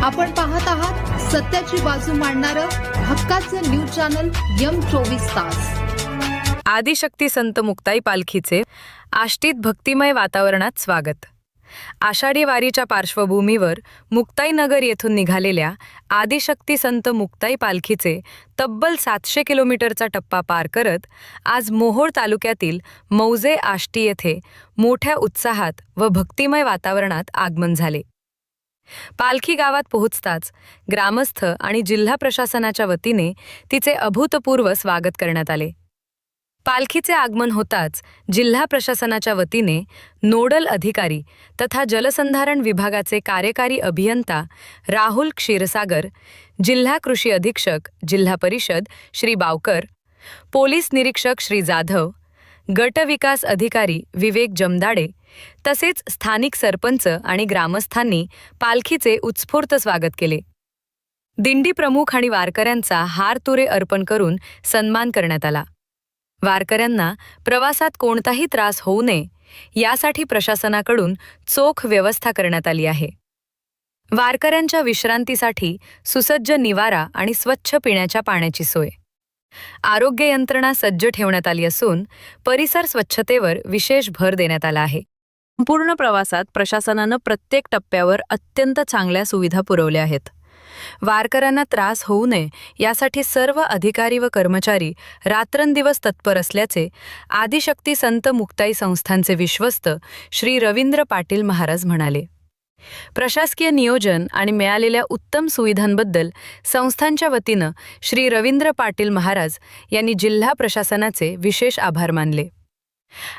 आपण पाहत आहात सत्याची बाजू मांडणारं हक्काचं न्यूज चॅनल M24 तास। आदिशक्ती संत मुक्ताई पालखीचे आष्टीत भक्तिमय वातावरणात स्वागत। आषाढी वारीच्या पार्श्वभूमीवर मुक्ताईनगर येथून निघालेल्या आदिशक्ती संत मुक्ताई पालखीचे तब्बल 700 किलोमीटरचा टप्पा पार करत आज मोहोळ तालुक्यातील मौजे आष्टी येथे मोठ्या उत्साहात व भक्तिमय वातावरणात आगमन झाले। पालखी गावात पोहोचताच ग्रामस्थ आणि जिल्हा प्रशासनाच्या वतीने तिचे अभूतपूर्व स्वागत करण्यात आले। पालखीचे आगमन होताच जिल्हा प्रशासनाच्या वतीने नोडल अधिकारी तथा जलसंधारण विभागाचे कार्यकारी अभियंता राहुल क्षीरसागर, जिल्हा कृषी अधीक्षक जिल्हा परिषद श्री बावकर, पोलीस निरीक्षक श्री जाधव, गट विकास अधिकारी विवेक जमदाडे तसेच स्थानिक सरपंच आणि ग्रामस्थांनी पालखीचे उत्स्फूर्त स्वागत केले। दिंडी प्रमुख आणि वारकऱ्यांचा हार तुरे अर्पण करून सन्मान करण्यात आला। वारकऱ्यांना प्रवासात कोणताही त्रास होऊ नये यासाठी प्रशासनाकडून चोख व्यवस्था करण्यात आली आहे। वारकऱ्यांच्या विश्रांतीसाठी सुसज्ज निवारा आणि स्वच्छ पिण्याच्या पाण्याची सोय, आरोग्य यंत्रणा सज्ज ठेवण्यात आली असून परिसर स्वच्छतेवर विशेष भर देण्यात आला आहे। संपूर्ण प्रवासात प्रशासनानं प्रत्येक टप्प्यावर अत्यंत चांगल्या सुविधा पुरवल्या आहेत। वारकऱ्यांना त्रास होऊ नये यासाठी सर्व अधिकारी व कर्मचारी रात्रंदिवस तत्पर असल्याचे आदिशक्ती संत मुक्ताई संस्थानचे विश्वस्त श्री रवींद्र पाटील महाराज म्हणाले। प्रशासकीय नियोजन आणि मिळालेल्या उत्तम सुविधांबद्दल संस्थांच्या वतीनं श्री रवींद्र पाटील महाराज यांनी जिल्हा प्रशासनाचे विशेष आभार मानले।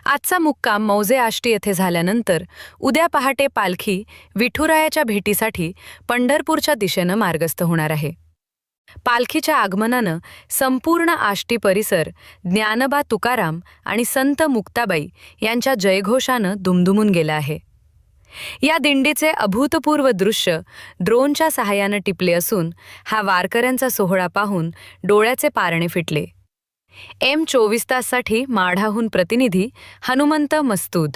आजचा मुक्काम मौजे आष्टी येथे झाल्यानंतर उद्या पहाटे पालखी विठुरायाच्या भेटीसाठी पंढरपूरच्या दिशेनं मार्गस्थ होणार आहे। पालखीच्या आगमनानं संपूर्ण आष्टी परिसर ज्ञानबा तुकाराम आणि संत मुक्ताबाई यांच्या जयघोषानं दुमदुमून गेला आहे। या दिंडीचे अभूतपूर्व दृश्य ड्रोनच्या सहाय्यानं टिपले असून हा वारकऱ्यांचा सोहळा पाहून डोळ्याचे पारणे फिटले। M24 ताससाठी माढाहून प्रतिनिधी हनुमंत मस्तूद।